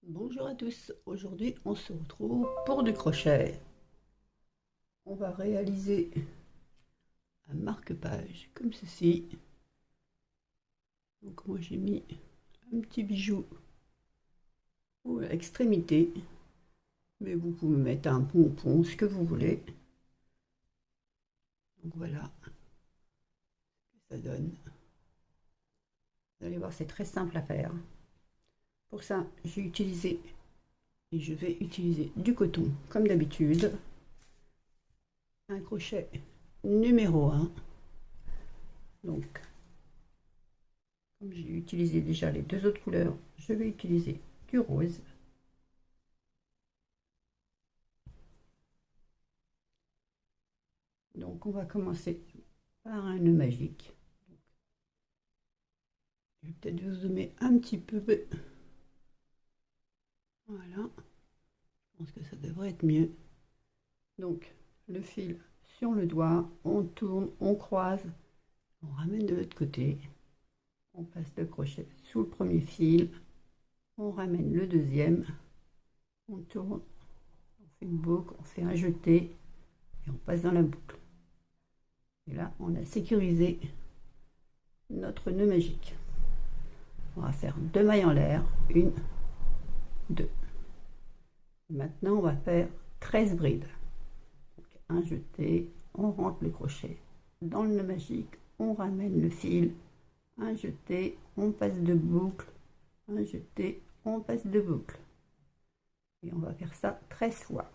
Bonjour à tous, aujourd'hui on se retrouve pour du crochet. On va réaliser un marque-page comme ceci. Donc moi j'ai mis un petit bijou à l'extrémité, mais vous pouvez mettre un pompon, ce que vous voulez. Donc voilà ce que ça donne. Vous allez voir, c'est très simple à faire. Pour ça, j'ai utilisé et je vais utiliser du coton comme d'habitude. Un crochet numéro 1. Donc comme j'ai utilisé déjà les deux autres couleurs, je vais utiliser du rose. Donc on va commencer par un nœud magique. Je vais peut-être vous zoomer un petit peu. Voilà, je pense que ça devrait être mieux. Donc le fil sur le doigt, on tourne, on croise, on ramène de l'autre côté, on passe le crochet sous le premier fil, on ramène le deuxième, on tourne, on fait une boucle, on fait un jeté et on passe dans la boucle. Et là, on a sécurisé notre nœud magique. On va faire 2 mailles en l'air, 1, 2. Maintenant, on va faire 13 brides. Donc, un jeté, on rentre le crochet dans le nœud magique, on ramène le fil, un jeté, on passe de boucle, un jeté, on passe de boucle. Et on va faire ça 13 fois.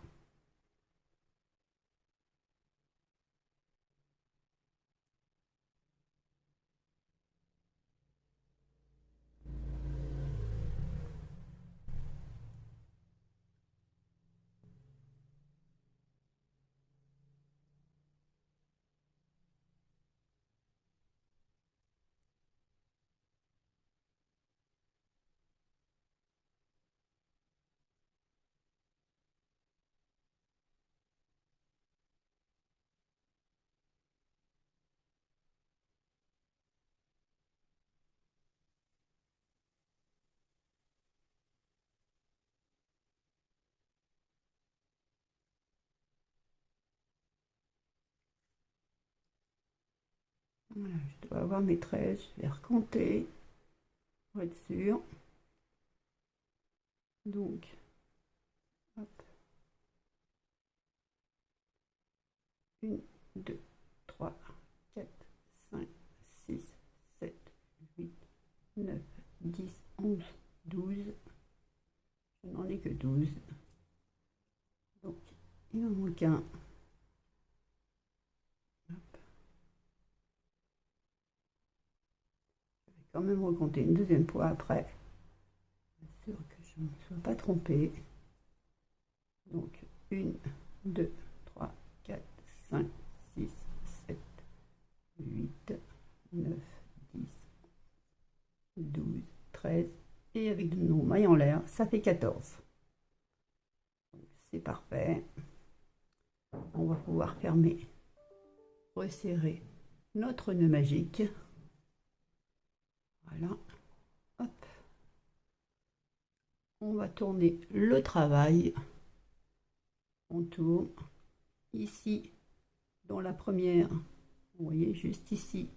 Voilà, je dois avoir mes 13, je vais recompter pour être sûr. Donc, hop, 1, 2, 3, 4, 5, 6, 7, 8, 9, 10, 11, 12. Je n'en ai que 12. Donc, il en manque un. Hop. Je vais quand même recompter une deuxième fois après. Sûr que je ne me sois pas trompée. Donc, 1, 2, 3, 4, 5, 6, 7, 8, 9, 10, 12, 13. Et avec de nos mailles en l'air, ça fait 14. C'est parfait. On va pouvoir fermer, resserrer notre nœud magique. Voilà. Hop. On va tourner le travail. On tourne ici dans la première. Vous voyez juste ici,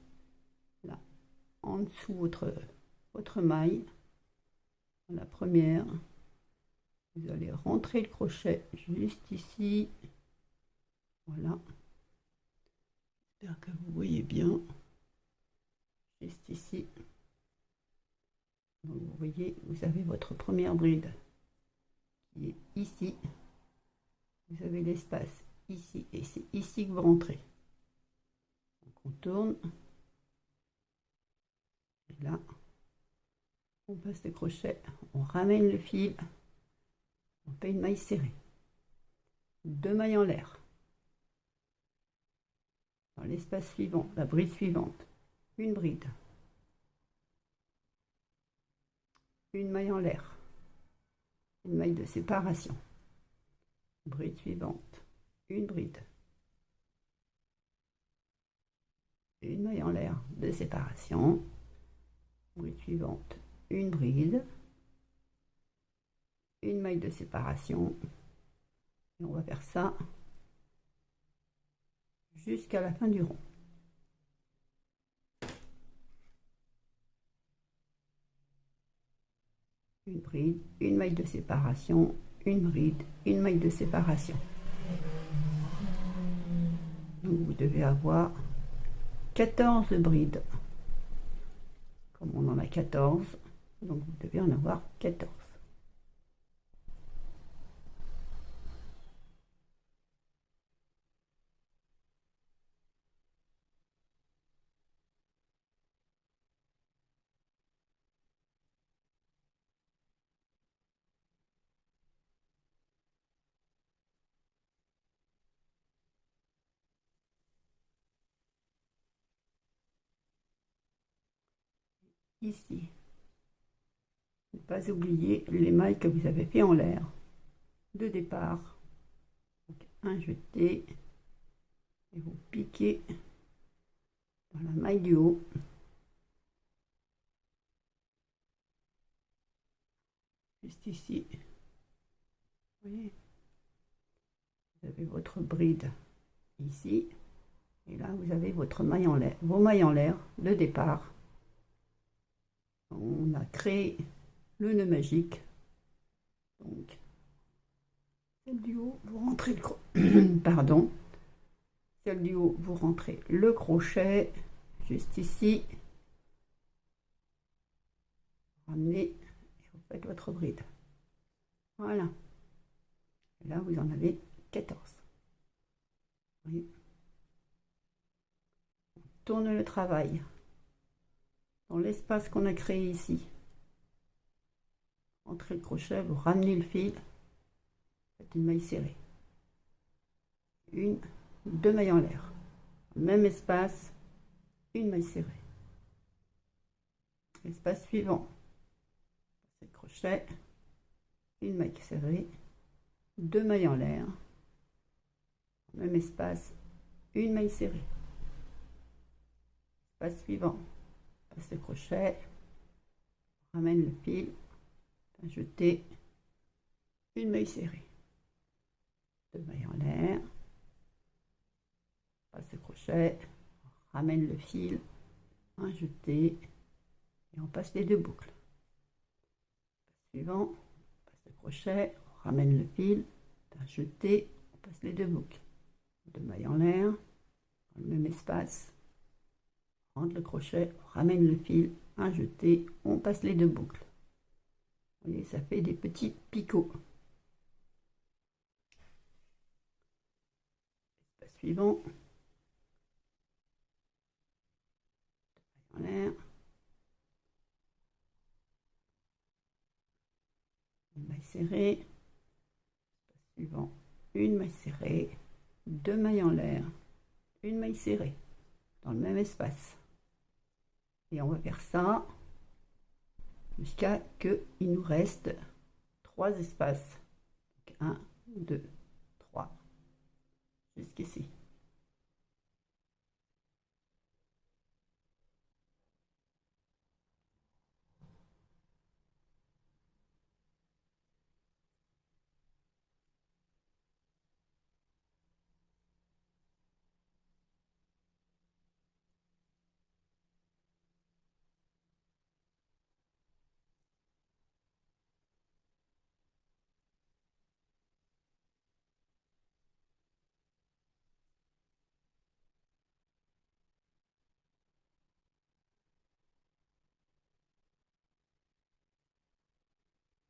là, en dessous votre maille. Dans la première, vous allez rentrer le crochet juste ici. Voilà. J'espère que vous voyez bien. Juste ici. Donc vous voyez, vous avez votre première bride qui est ici. Vous avez l'espace ici et c'est ici que vous rentrez. Donc on tourne. Et là, on passe le crochet, on ramène le fil, on fait une maille serrée. 2 mailles en l'air. Dans l'espace suivant, la bride suivante, une bride. Une maille en l'air. Une maille de séparation. Bride suivante, une bride. Une maille en l'air de séparation. Bride suivante, une bride. une maille de séparation. Et on va faire ça jusqu'à la fin du rond. Une bride, une maille de séparation, une bride, une maille de séparation. Donc vous devez avoir 14 brides. Comme on en a 14, donc vous devez en avoir 14. Ici, ne pas oublier les mailles que vous avez fait en l'air de départ. Donc, un jeté et vous piquez dans la maille du haut. Juste ici, vous voyez, vous avez votre bride ici, et là vous avez votre maille en l'air, vos mailles en l'air de départ. On a créé le nœud magique. Donc, celle du haut, vous rentrez le pardon. Celle du haut, vous rentrez le crochet juste ici. Ramenez et vous faites votre bride. Voilà. Et là, vous en avez 14. Vous voyez. On tourne le travail dans l'espace qu'on a créé ici. Entrez le crochet, vous ramenez le fil, faites une maille serrée. Une, deux mailles en l'air. Même espace, une maille serrée. Espace suivant, c'est le crochet, une maille serrée, deux mailles en l'air. Même espace, une maille serrée. Espace suivant, passe le crochet, ramène le fil, jeter, une maille serrée, deux mailles en l'air, passe le crochet, ramène le fil, un jeté et on passe les deux boucles. Suivant, on passe le crochet, on ramène le fil, un jeté, on passe les deux boucles. Deux mailles en l'air, dans le même espace, on rentre le crochet, on ramène le fil, un jeté, on passe les deux boucles. Vous voyez, ça fait des petits picots. Espace suivant, en l'air, une maille serrée, espace suivant, une maille serrée, deux mailles en l'air, une maille serrée dans le même espace. Et on va faire ça jusqu'à ce qu'il nous reste 3 espaces. 1, 2, 3, jusqu'ici.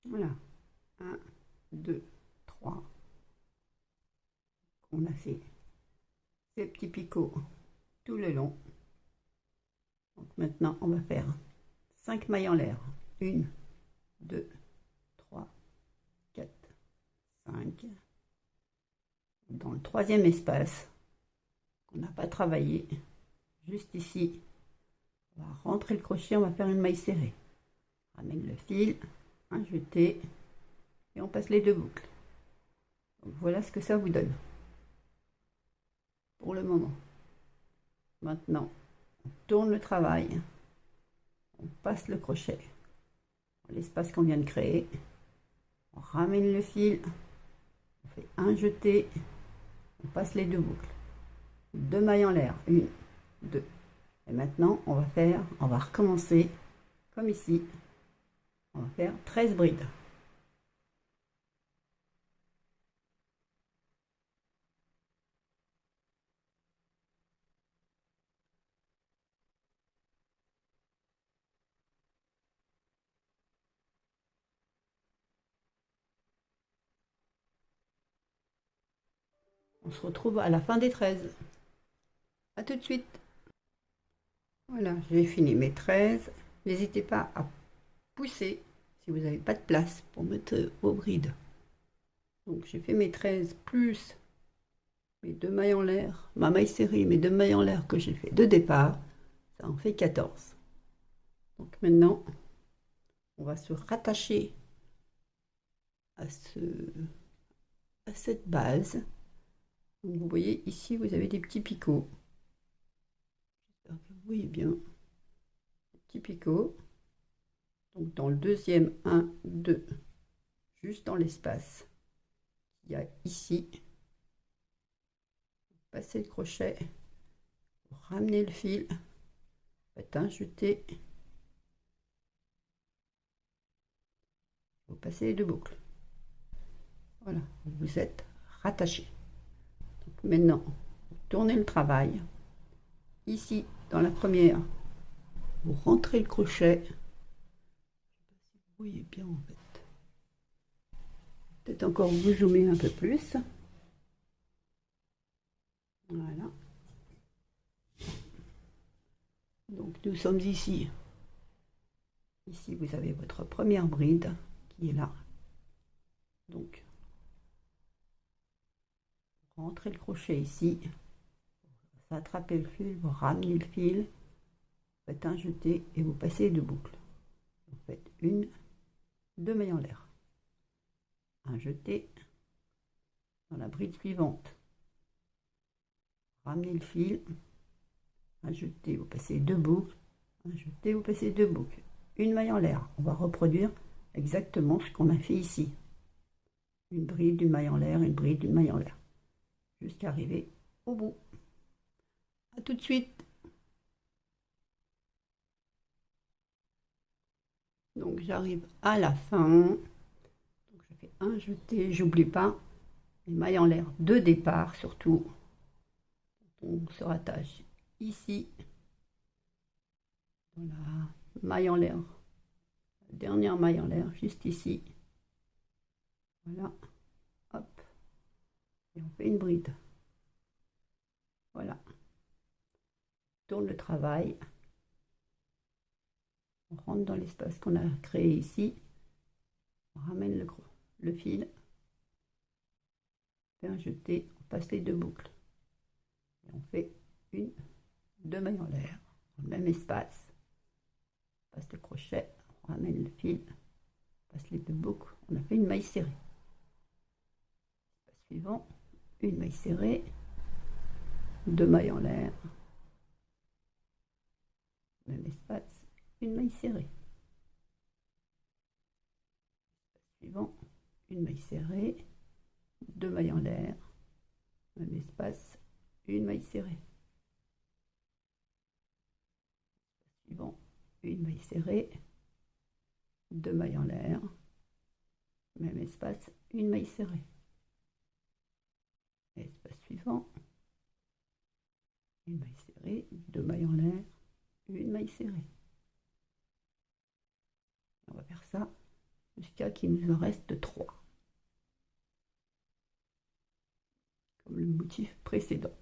Voilà. 1, 2, 3. On a fait ces petits picots tout le long. Donc maintenant, on va faire 5 mailles en l'air. 1, 2, 3, 4, 5. Dans le troisième espace, qu'on n'a pas travaillé, juste ici, on va rentrer le crochet, on va faire une maille serrée. Ramène le fil, un jeté, et on passe les deux boucles. Donc voilà ce que ça vous donne pour le moment. Maintenant, on tourne le travail, on passe le crochet dans l'espace qu'on vient de créer, On ramène le fil, on fait un jeté, on passe les deux boucles. Deux mailles en l'air, une, deux. Et maintenant, on va recommencer comme ici. On va faire 13 brides. On se retrouve à la fin des 13. A tout de suite. Voilà, j'ai fini mes 13. N'hésitez pas à pousser si vous n'avez pas de place pour mettre vos brides. Donc j'ai fait mes 13 plus mes deux mailles en l'air, ma maille serrée, mes deux mailles en l'air que j'ai fait de départ. Ça en fait 14. Donc maintenant, on va se rattacher à, à cette base. Donc vous voyez ici, vous avez des petits picots. J'espère que vous voyez bien. Des petits picots. Donc dans le deuxième, 1, 2, juste dans l'espace qu'il y a ici. Vous passez le crochet, vous ramenez le fil, faites un jeté, vous passez les deux boucles. Voilà, vous êtes rattaché. Donc maintenant, vous tournez le travail. Ici, dans la première, vous rentrez le crochet. Je ne sais pas si vous voyez bien en fait. Peut-être encore vous zoomer un peu plus. Voilà. Donc nous sommes ici. Ici, vous avez votre première bride qui est là. Donc, vous rentrez le crochet ici. Vous attrapez le fil, vous ramenez le fil. Vous faites un jeté et vous passez les deux boucles. Vous faites une, deux mailles en l'air. Un jeté dans la bride suivante. Ramenez le fil. Un jeté, vous passez deux boucles. Un jeté, vous passez deux boucles. Une maille en l'air. On va reproduire exactement ce qu'on a fait ici. Une bride, une maille en l'air, une bride, une maille en l'air. Jusqu'à arriver au bout. A tout de suite. Donc j'arrive à la fin. Donc, je fais un jeté, j'oublie pas les mailles en l'air de départ surtout. On se rattache ici. Voilà, maille en l'air. Dernière maille en l'air, juste ici. Voilà, hop. Et on fait une bride. Voilà. Tourne le travail. On rentre dans l'espace qu'on a créé ici. On ramène le fil. On fait un jeté, on passe les deux boucles. Et on fait une, deux mailles en l'air, dans le même espace. On passe le crochet, on ramène le fil, on passe les deux boucles. On a fait une maille serrée. Espace suivant, une maille serrée, deux mailles en l'air. Même espace, une maille serrée. Suivant, une maille serrée, deux mailles en l'air, même espace, une maille serrée. Suivant, une maille serrée, deux mailles en l'air, même espace, une maille serrée. Espace suivant, une maille serrée, deux mailles en l'air, une maille serrée. On va faire ça jusqu'à qu'il nous en reste 3, comme le motif précédent.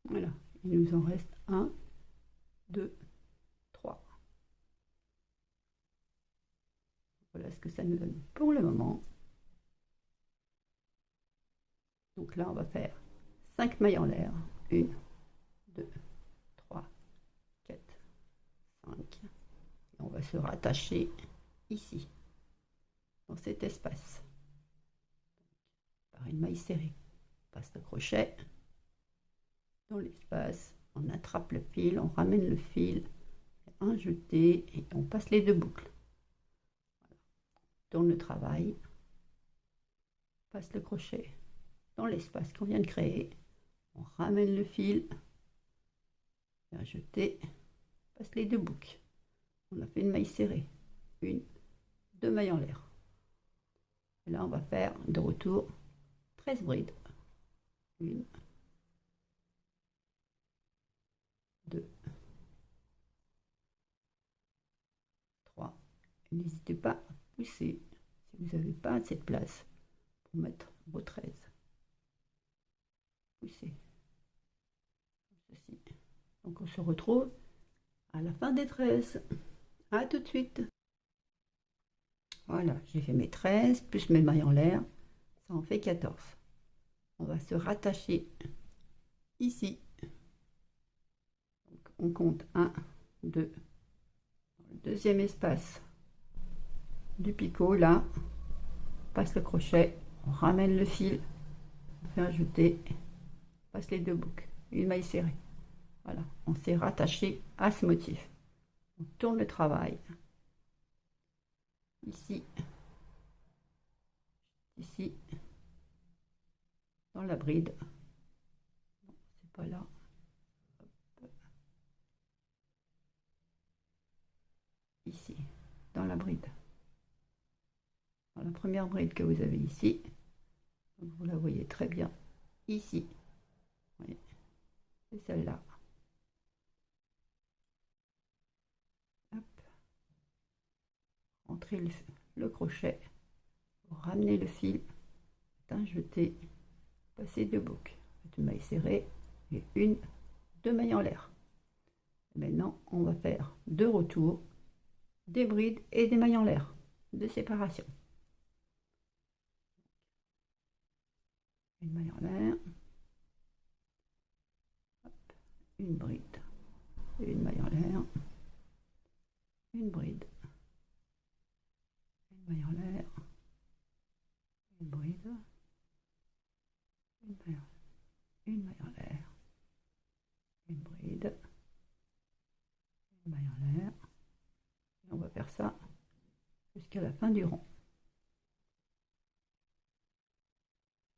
Voilà, il nous en reste 1, 2, 3. Voilà ce que ça nous donne pour le moment. Donc là, on va faire 5 mailles en l'air. 1, 2, 3, 4, 5. Et on va se rattacher ici, dans cet espace, par une maille serrée. On passe le crochet dans l'espace, on attrape le fil, on ramène le fil, un jeté et on passe les 2 boucles. Voilà. On tourne le travail, passe le crochet dans l'espace qu'on vient de créer, on ramène le fil, un jeté, passe les 2 boucles. On a fait une maille serrée, 1, 2 mailles en l'air. Et là, on va faire de retour 13 brides. 1, 2, 3. N'hésitez pas à pousser si vous n'avez pas assez de place pour mettre vos 13. Poussez. Comme ceci. Donc on se retrouve à la fin des 13. À tout de suite. Voilà, j'ai fait mes 13 plus mes mailles en l'air. Ça en fait 14. On va se rattacher ici. Donc on compte 1, 2. Dans le deuxième espace du picot, là, on passe le crochet, on ramène le fil, on fait un jeté, on passe les 2 boucles, une maille serrée. Voilà, on s'est rattaché à ce motif. On tourne le travail. Ici, ici, dans la bride. Non, c'est pas là. Hop. Ici, dans la bride. Dans la première bride que vous avez ici. Donc vous la voyez très bien. Ici. Oui. C'est celle-là. Entrez le crochet, ramenez le fil, un jeté, passez 2 boucles, une maille serrée et 1, 2 mailles en l'air. Maintenant, on va faire 2 retours, des brides et des mailles en l'air, de séparation. Une maille en l'air, une bride, une maille en l'air, une bride, une maille en l'air, une bride, une maille en l'air, une bride, une maille en l'air. Et on va faire ça jusqu'à la fin du rang.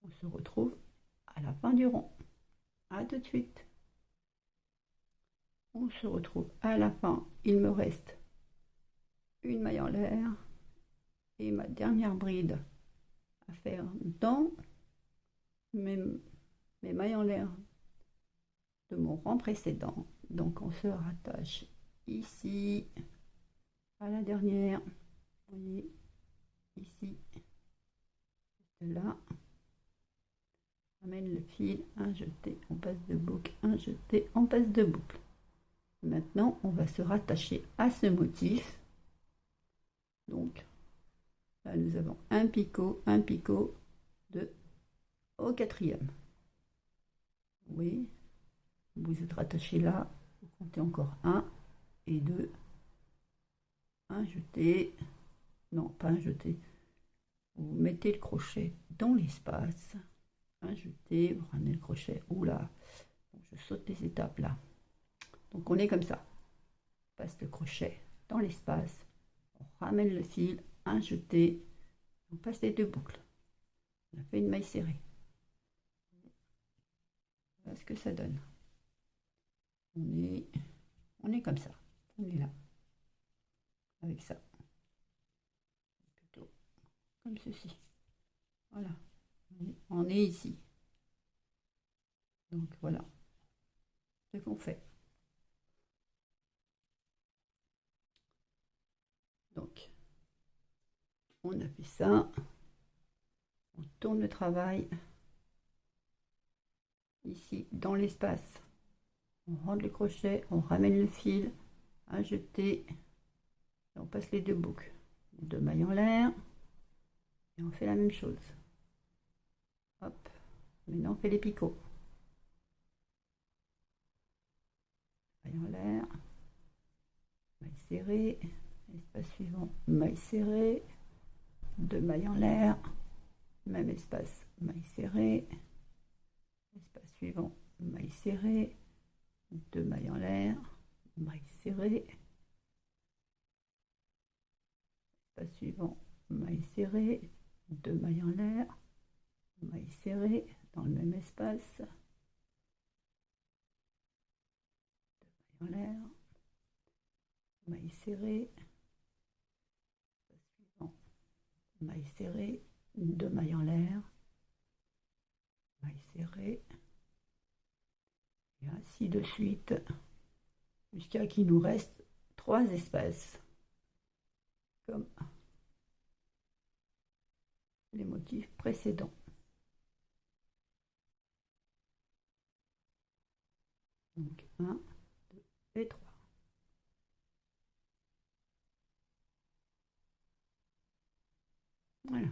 On se retrouve à la fin du rang. À tout de suite. On se retrouve à la fin. Il me reste une maille en l'air et ma dernière bride à faire dans mes mailles en l'air de mon rang précédent. Donc on se rattache ici à la dernière. Vous voyez, ici, là. On amène le fil, un jeté, on passe 2 boucles, un jeté, on passe 2 boucles. Maintenant, on va se rattacher à ce motif. Donc, là, nous avons un picot, 2 au 4e. Oui, vous êtes rattaché là, vous comptez encore 1 et 2. Un jeté, non, pas un jeté. Vous mettez le crochet dans l'espace. Un jeté, vous ramenez le crochet. Oula, je saute les étapes là. Donc on est comme ça. On passe le crochet dans l'espace, on ramène le fil, un jeté, on passe les 2 boucles. On a fait une maille serrée. Voilà ce que ça donne. On est comme ça. On est là. Avec ça. Plutôt comme ceci. Voilà. On est ici. Donc voilà ce qu'on fait. Donc, on a fait ça. On tourne le travail. Ici, dans l'espace. On rentre le crochet, on ramène le fil, un jeté, et on passe les 2 boucles. 2 mailles en l'air, et on fait la même chose. Hop, maintenant on fait les picots. Maille en l'air, maille serrée, espace suivant, maille serrée, 2 mailles en l'air, même espace, maille serrée, espace suivant, maille serrée, 2 mailles en l'air, maille serrée, espace suivant, maille serrée, 2 mailles en l'air, maille serrée dans le même espace, 2 mailles en l'air, maille serrée, espace suivant, maille serrée, 2 mailles en l'air, maille serrée, et ainsi de suite, jusqu'à qu'il nous reste 3 espaces, comme les motifs précédents. Donc 1, 2 et 3. Voilà.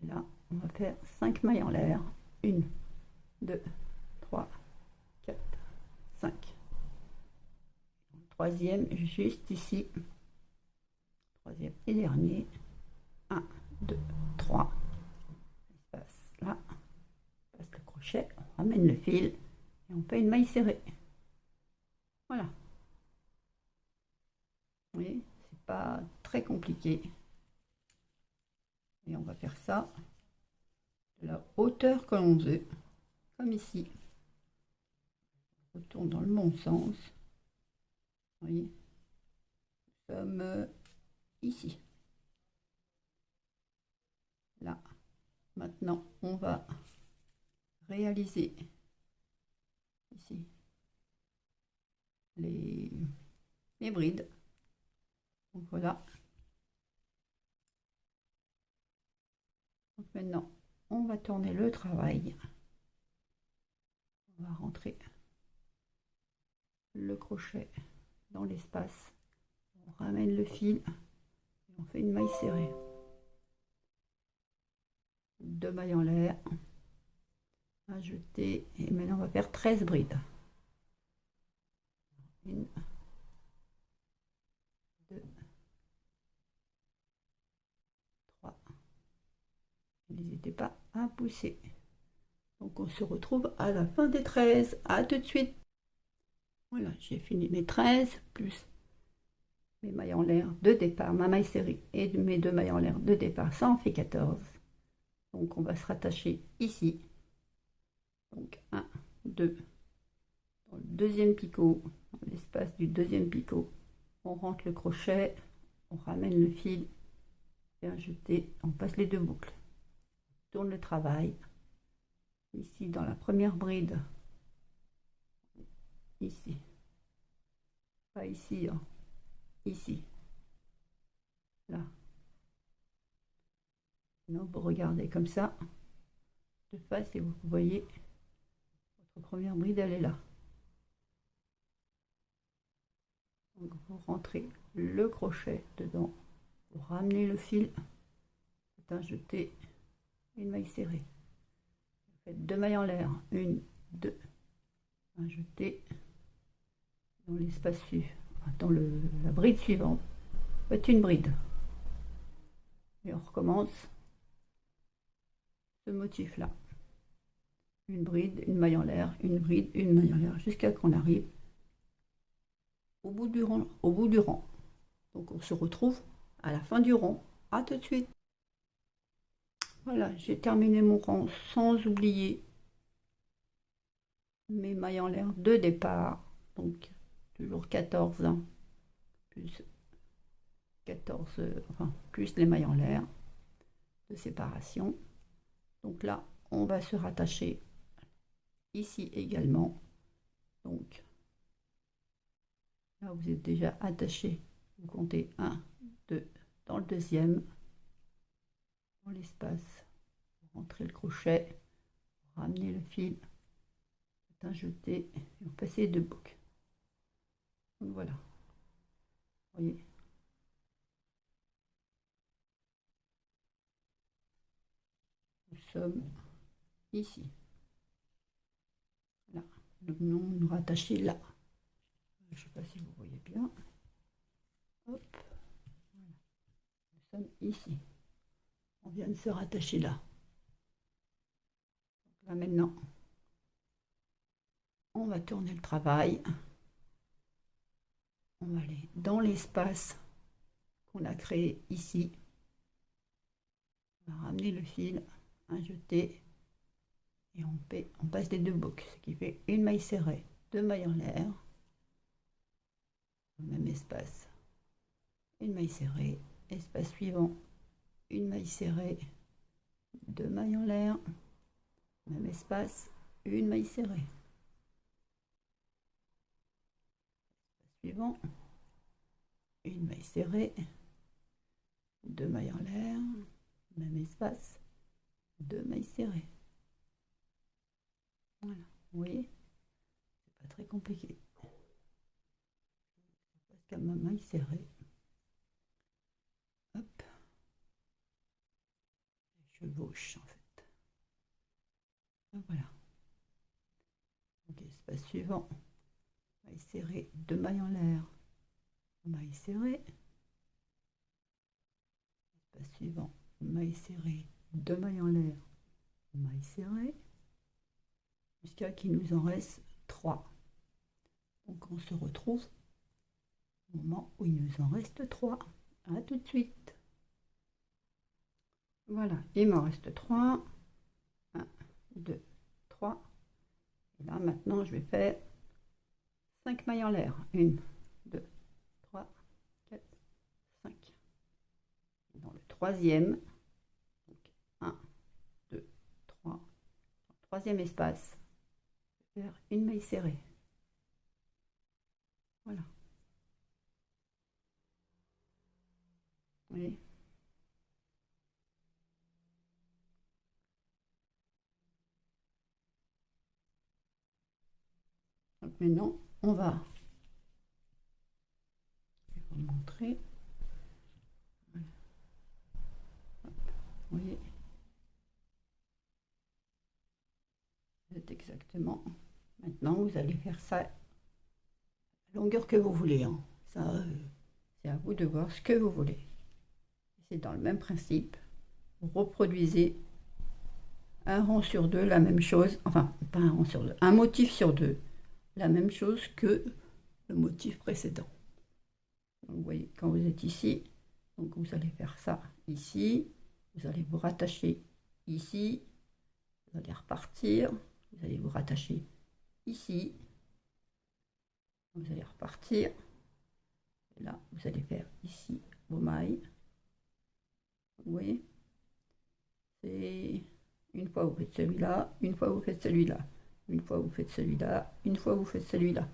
Et là, on va faire 5 mailles en l'air. 1, 2, 3, 4, 5. Troisième, juste ici. Troisième et dernier. 1, 2, 3. Espace là. On passe le crochet, on ramène le fil et on fait une maille serrée. Voilà. Vous voyez, c'est pas très compliqué. Et on va faire ça de la hauteur que l'on veut, comme ici. On retourne dans le bon sens. Vous voyez, nous sommes ici. Là. Maintenant, on va réaliser ici les brides. Donc voilà. Donc maintenant, on va tourner le travail. On va rentrer le crochet dans l'espace. On ramène le fil et on fait une maille serrée. 2 mailles en l'air. Ajouter. Et maintenant, on va faire 13 brides. 1, 2, 3. N'hésitez pas à pousser. Donc on se retrouve à la fin des 13. À tout de suite. Voilà, j'ai fini mes 13 plus mes mailles en l'air de départ, ma maille serrée et mes 2 mailles en l'air de départ. Ça en fait 14. Donc on va se rattacher ici. Donc 1, 2. Dans le deuxième picot, dans l'espace du deuxième picot, on rentre le crochet, on ramène le fil et ajouter, on passe les 2 boucles. On tourne le travail. Ici dans la première bride, ici, pas ici, hein. Ici, là. Non, vous regardez comme ça, de face, et vous voyez, votre première bride, elle est là. Donc vous rentrez le crochet dedans, vous ramenez le fil, vous ajoutez une maille serrée. Vous faites 2 mailles en l'air, 1, 2, ajoutez dans l'espace suivant, dans la bride suivante, faites une bride. Et on recommence ce motif là. Une bride, une maille en l'air, une bride, une maille en l'air, jusqu'à qu'on arrive au bout du rang, au bout du rang. Donc on se retrouve à la fin du rang. À tout de suite. Voilà, j'ai terminé mon rang sans oublier mes mailles en l'air de départ. Donc toujours 14, hein, plus 14, enfin plus les mailles en l'air de séparation. Donc là, on va se rattacher ici également. Donc là, vous êtes déjà attaché. Vous comptez 1, 2 dans le deuxième, dans l'espace. Vous rentrez le crochet, vous ramenez le fil, vous ajustez et vous passez 2 boucles. Donc voilà. Vous voyez? Nous sommes ici. Là. Le nom nous rattacher là. Je ne sais pas si vous voyez bien. Hop. Voilà. Nous sommes ici. On vient de se rattacher là. Donc là maintenant, on va tourner le travail. On va aller dans l'espace qu'on a créé ici. On va ramener le fil, un jeté, et on passe les deux boucles, ce qui fait une maille serrée, deux mailles en l'air, au même espace, une maille serrée, espace suivant, une maille serrée, deux mailles en l'air, même espace, une maille serrée. Suivant, une maille serrée, deux mailles en l'air, même espace, deux mailles serrées. Voilà, vous voyez, c'est pas très compliqué. Parce qu'à ma maille serrée, hop, je chevauche en fait. Voilà. Donc espace suivant, maille serrée, deux mailles en l'air, maille serrée. Espace suivant, maille serrée, deux mailles en l'air, maille serrée, jusqu'à qu'il nous en reste 3. Donc on se retrouve au moment où il nous en reste 3. A tout de suite. Voilà, il m'en reste 3. 1, 2, 3. Et là maintenant je vais faire 5 mailles en l'air. 1, 2, 3, 4, 5. Dans le troisième, donc 1, 2, 3. Troisième espace, faire une maille serrée. Voilà. Vous voyez? Donc maintenant, on va vous montrer. Voilà. Vous voyez? C'est exactement. Maintenant, vous allez faire ça à la longueur que vous voulez. Hein. Ça, c'est à vous de voir ce que vous voulez. C'est dans le même principe. Vous reproduisez un rang sur deux, la même chose. Enfin, pas un rang sur deux, un motif sur deux. La même chose que le motif précédent. Donc, vous voyez, quand vous êtes ici, donc vous allez faire ça ici. Vous allez vous rattacher ici. Vous allez repartir. Vous allez vous rattacher ici. Vous allez repartir. Et là, vous allez faire ici vos mailles. Vous voyez? C'est une fois vous faites celui-là, une fois vous faites celui-là, une fois vous faites celui-là, une fois vous faites celui-là.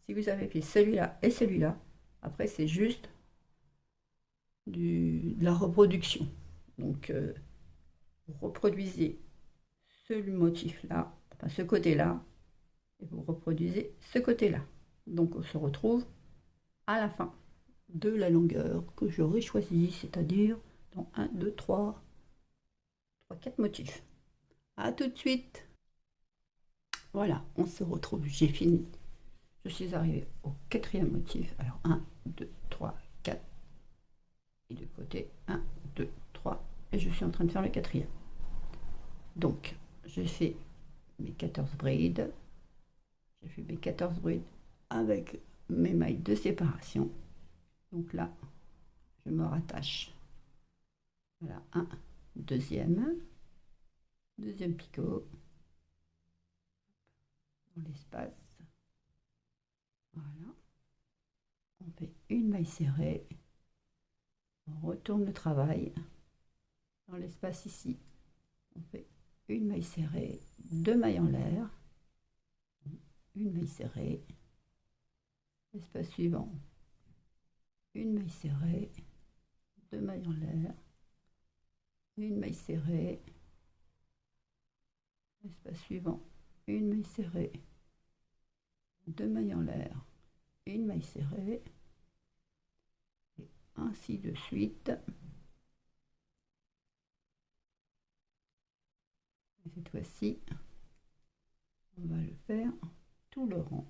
Si vous avez fait celui-là et celui-là, après c'est juste de la reproduction. Donc vous reproduisez ce motif-là, enfin ce côté-là, et vous reproduisez ce côté-là. Donc on se retrouve à la fin de la longueur que j'aurais choisie, c'est-à-dire dans 1, 2, 3, 4 motifs. A tout de suite. Voilà, on se retrouve, j'ai fini. Je suis arrivée au quatrième motif. Alors 1, 2, 3, 4. Et de côté, 1, 2, 3. Et je suis en train de faire le quatrième. Donc, je fais mes 14 brides. J'ai fait mes 14 brides avec mes mailles de séparation. Donc là, je me rattache. Voilà, un deuxième picot dans l'espace. Voilà. On fait une maille serrée. On retourne le travail dans l'espace ici. On fait une maille serrée, deux mailles en l'air, une maille serrée. L'espace suivant, une maille serrée, deux mailles en l'air, une maille serrée. L'espace suivant, une maille serrée, deux mailles en l'air, une maille serrée. ainsi de suite. Et cette fois-ci, on va le faire tout le rang.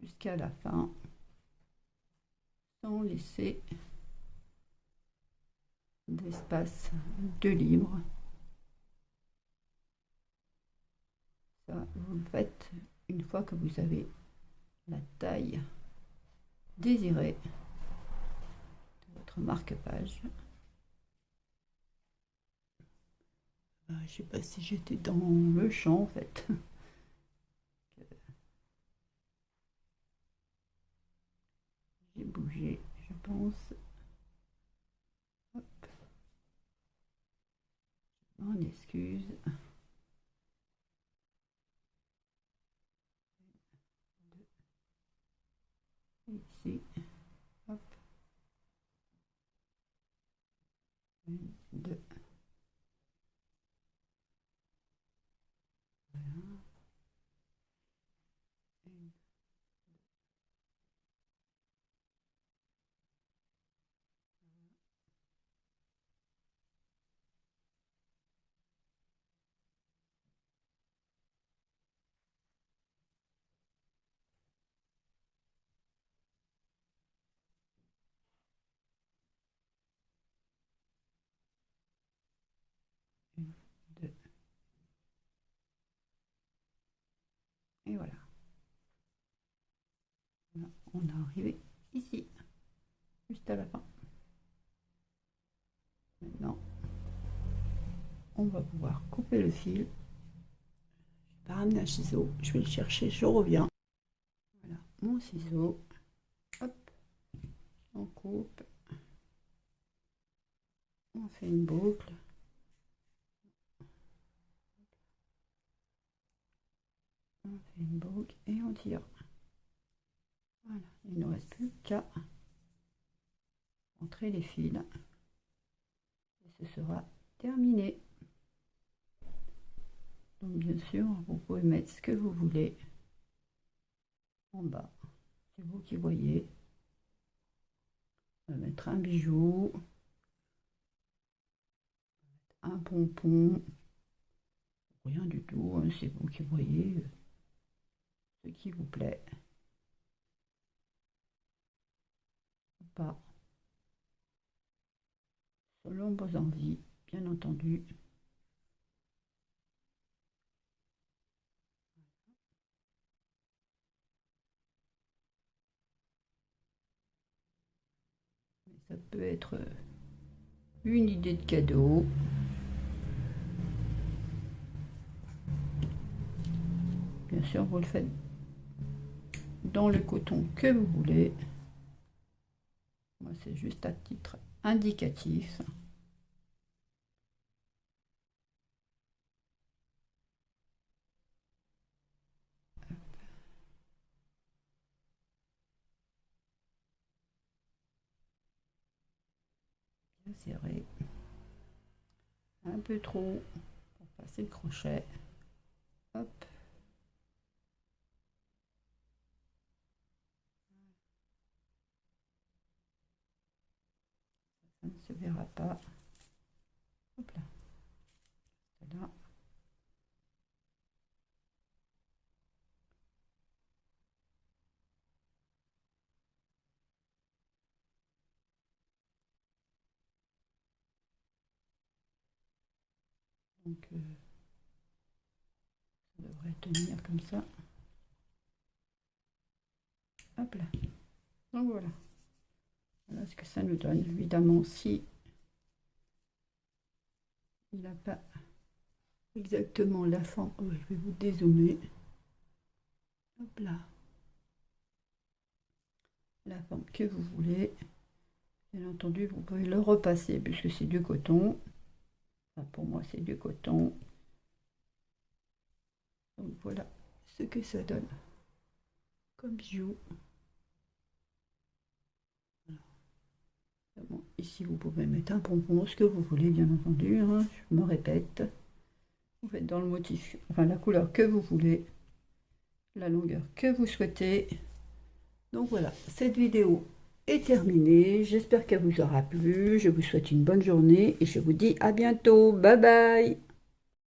Jusqu'à la fin, sans laisser d'espace de libre. Ça, vous le faites une fois que vous avez la taille désirée de votre marque-page. Je ne sais pas si j'étais dans le champ en fait. J'ai bougé, je pense. Hop. Je m'en excuse. Ici. Hop. 1, 2. Voilà. Une, deux. Et voilà. Là, on est arrivé ici, juste à la fin. Maintenant, on va pouvoir couper le fil. Je vais pas ramener un ciseau, je vais le chercher, je reviens. Voilà, mon ciseau. Hop, on coupe. On fait une boucle. On fait une boucle et on tire. Voilà, il ne reste plus qu'à entrer les fils. Et ce sera terminé. Donc bien sûr, vous pouvez mettre ce que vous voulez en bas. C'est vous qui voyez. On va mettre un bijou, un pompon, rien du tout, hein, c'est vous qui voyez ce qui vous plaît. Pas selon vos envies, bien entendu. Mais ça peut être une idée de cadeau. Bien sûr, vous le faites dans le coton que vous voulez. Moi, c'est juste à titre indicatif. Bien serré. Un peu trop pour passer le crochet. Hop. Ça ne se verra pas. Hop là. Là. Donc, ça devrait tenir comme ça. Hop là. Donc voilà. Voilà ce que ça nous donne. Évidemment, si il n'a pas exactement la forme, je vais vous dézoomer. Hop là. La forme que vous voulez. Bien entendu, vous pouvez le repasser puisque c'est du coton. Enfin, pour moi, c'est du coton. Donc voilà ce que ça donne comme bijou. Bon, ici, vous pouvez mettre un pompon, ce que vous voulez, bien entendu. Hein, je me répète. Vous faites dans le motif, enfin la couleur que vous voulez, la longueur que vous souhaitez. Donc voilà, cette vidéo est terminée. J'espère qu'elle vous aura plu. Je vous souhaite une bonne journée et je vous dis à bientôt. Bye bye!